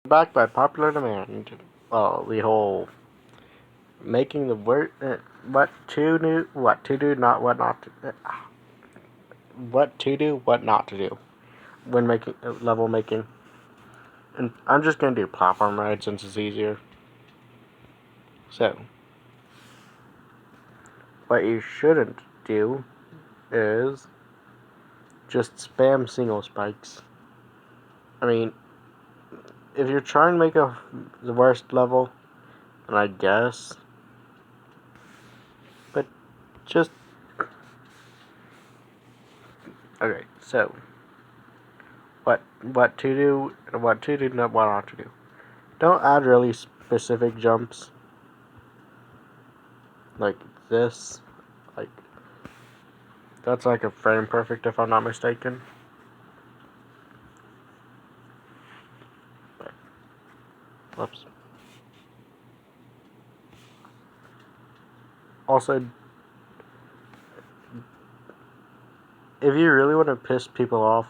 Back by popular demand. The whole making the word what to do, not what not to, what to do, what not to do when making level making. And I'm just gonna do platform ride since it's easier. So, what you shouldn't do is just spam single spikes. I mean, if you're trying to make the worst level, and I guess, but just okay. So, what to do, what to do, what not to do. Don't add really specific jumps like this. Like that's like a frame perfect if I'm not mistaken. But, whoops. Also, if you really want to piss people off,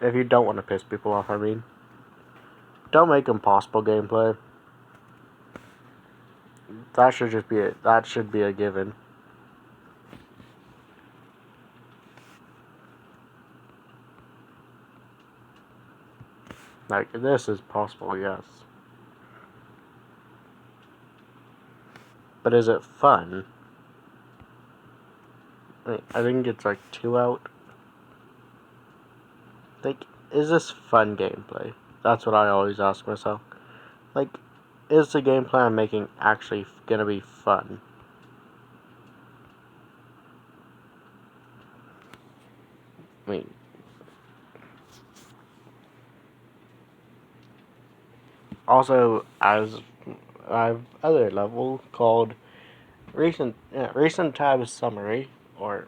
if you don't want to piss people off, I mean, don't make impossible gameplay. That should just be it. That should be a given. Like this is possible, yes. But is it fun? I think it's like 2 out. Like, is this fun gameplay? That's what I always ask myself. Like, is the gameplay I'm making actually gonna be fun? I mean, also, as I have other level called recent tab summary, or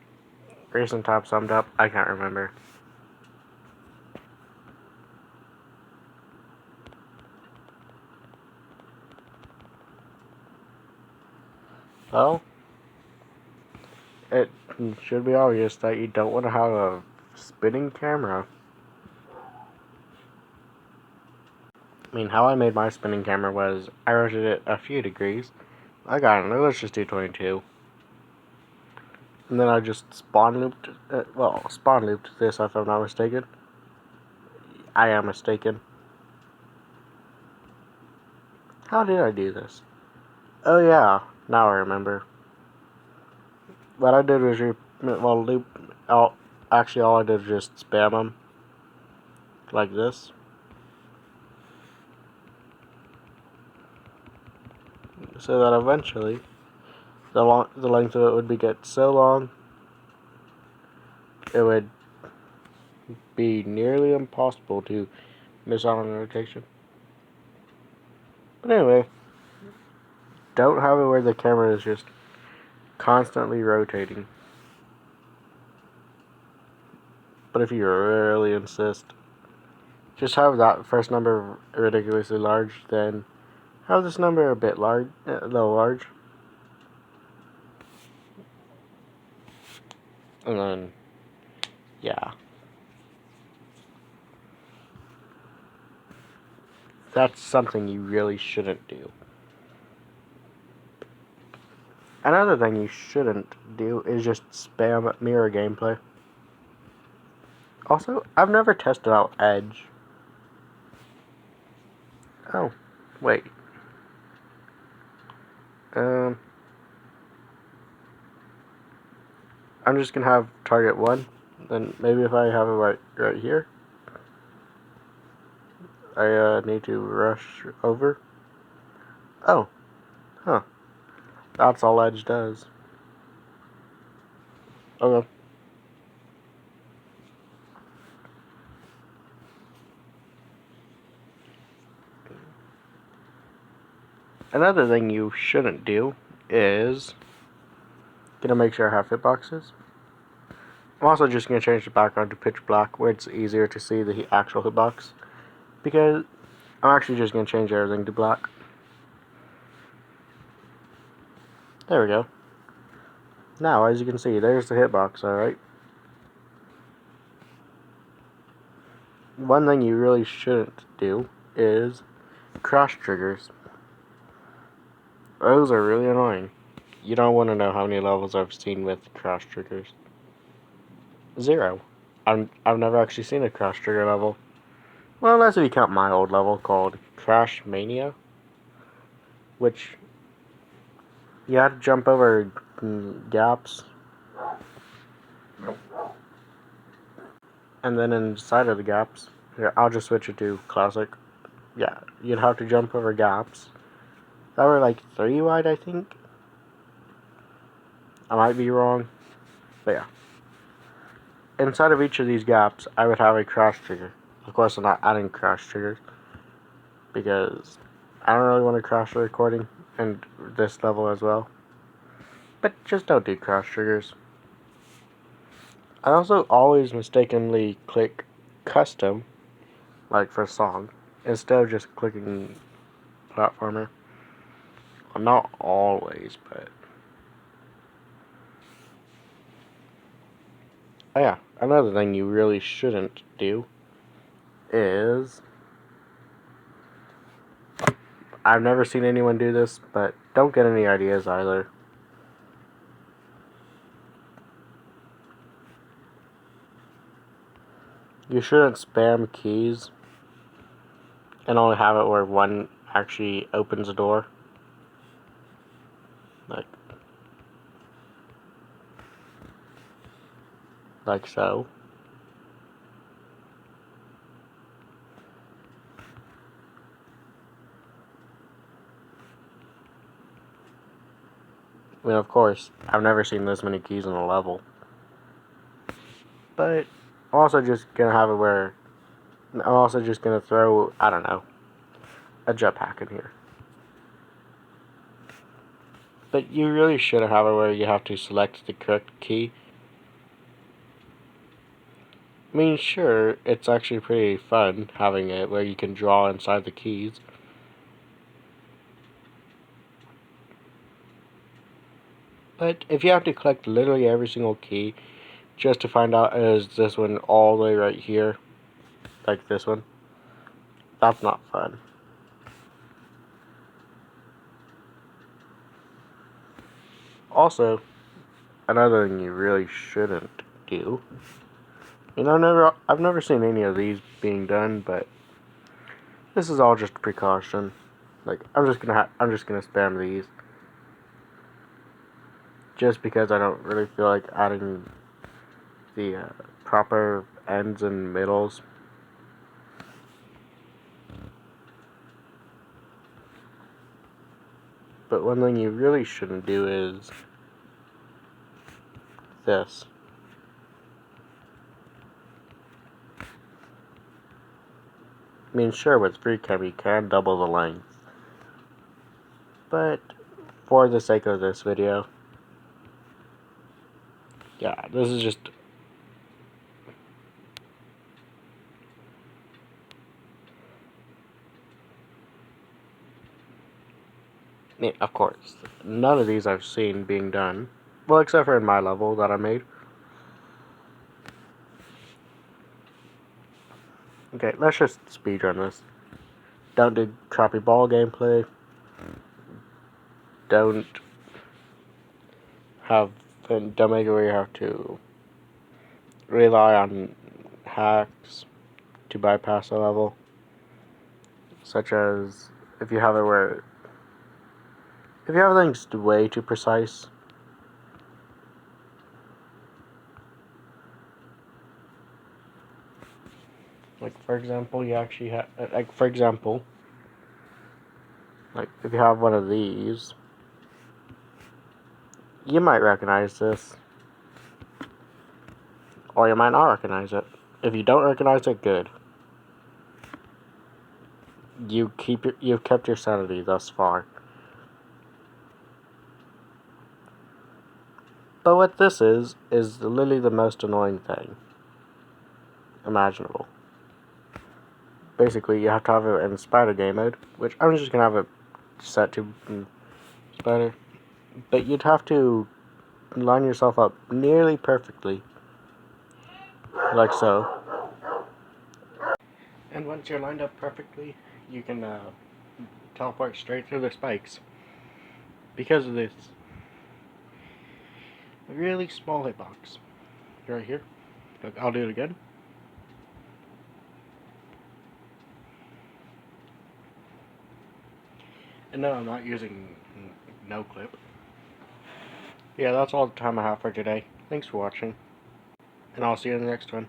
recent tab summed up, I can't remember. Well, it should be obvious that you don't want to have a spinning camera. I mean, how I made my spinning camera was I rotated it a few degrees. I got it. Let's just do 22. And then I just spawn looped this if I'm not mistaken. I am mistaken. How did I do this? Oh yeah, now I remember. What I did was loop. Actually, all I did was just spam them like this. So that eventually, the length of it would get so long, it would be nearly impossible to miss out on a rotation. But anyway, don't have it where the camera is just constantly rotating. But if you really insist, just have that first number ridiculously large, then have this number a bit large, a little large. And then, yeah. That's something you really shouldn't do. Another thing you shouldn't do is just spam mirror gameplay. Also, I've never tested out Edge. Oh, wait. I'm just gonna have target 1. Then maybe if I have it right here, I need to rush over. Oh, huh. That's all Edge does. Okay. Another thing you shouldn't do is gonna make sure I have hitboxes. I'm also just gonna change the background to pitch black where it's easier to see the actual hitbox, because I'm actually just gonna change everything to black. There we go. Now, as you can see, there's the hitbox, alright? one thing you really shouldn't do is crouch triggers. Those are really annoying. You don't want to know how many levels I've seen with crouch triggers. 0. I've never actually seen a crouch trigger level. Well, unless you count my old level called Crash Mania, which you had to jump over gaps, and then inside of the gaps, here, I'll just switch it to classic. Yeah, you'd have to jump over gaps that were like 3 wide, I think. I might be wrong, but yeah. Inside of each of these gaps, I would have a crash trigger. Of course, I'm not adding crash triggers because I don't really want to crash the recording and this level as well. But just don't do crash triggers. I also always mistakenly click custom, like for song, instead of just clicking platformer. Well, not always, but oh yeah, another thing you really shouldn't do is, I've never seen anyone do this, but don't get any ideas either. You shouldn't spam keys and only have it where one actually opens a door. Like so. I mean, of course, I've never seen this many keys in a level. But I'm also just gonna have it where I'm also just gonna throw, I don't know, a jetpack in here. But you really should have it where you have to select the correct key. I mean, sure, it's actually pretty fun having it where you can draw inside the keys. But if you have to collect literally every single key just to find out is this one all the way right here, like this one, that's not fun. Also, another thing you really shouldn't do. You know, I've never seen any of these being done, but this is all just precaution. Like, I'm just gonna spam these, just because I don't really feel like adding the proper ends and middles. But one thing you really shouldn't do is this. I mean, sure, with free cam you can double the length, but for the sake of this video, yeah, this is just. I mean, of course, none of these I've seen being done. Well, except for in my level that I made. Okay, let's just speedrun this. Don't do crappy ball gameplay. Don't make it where you have to rely on hacks to bypass a level. Such as if you have things way too precise. Like, for example, you actually have, like if you have one of these, you might recognize this, or you might not recognize it. If you don't recognize it, good. You've kept your sanity thus far. But what this is literally the most annoying thing imaginable. Basically, you have to have it in Spider game mode, which I'm just gonna have it set to Spider. But you'd have to line yourself up nearly perfectly, like so. And once you're lined up perfectly, you can teleport straight through the spikes. Because of this really small hitbox. Right here. Look, I'll do it again. And no, I'm not using no clip. Yeah, that's all the time I have for today. Thanks for watching. And I'll see you in the next one.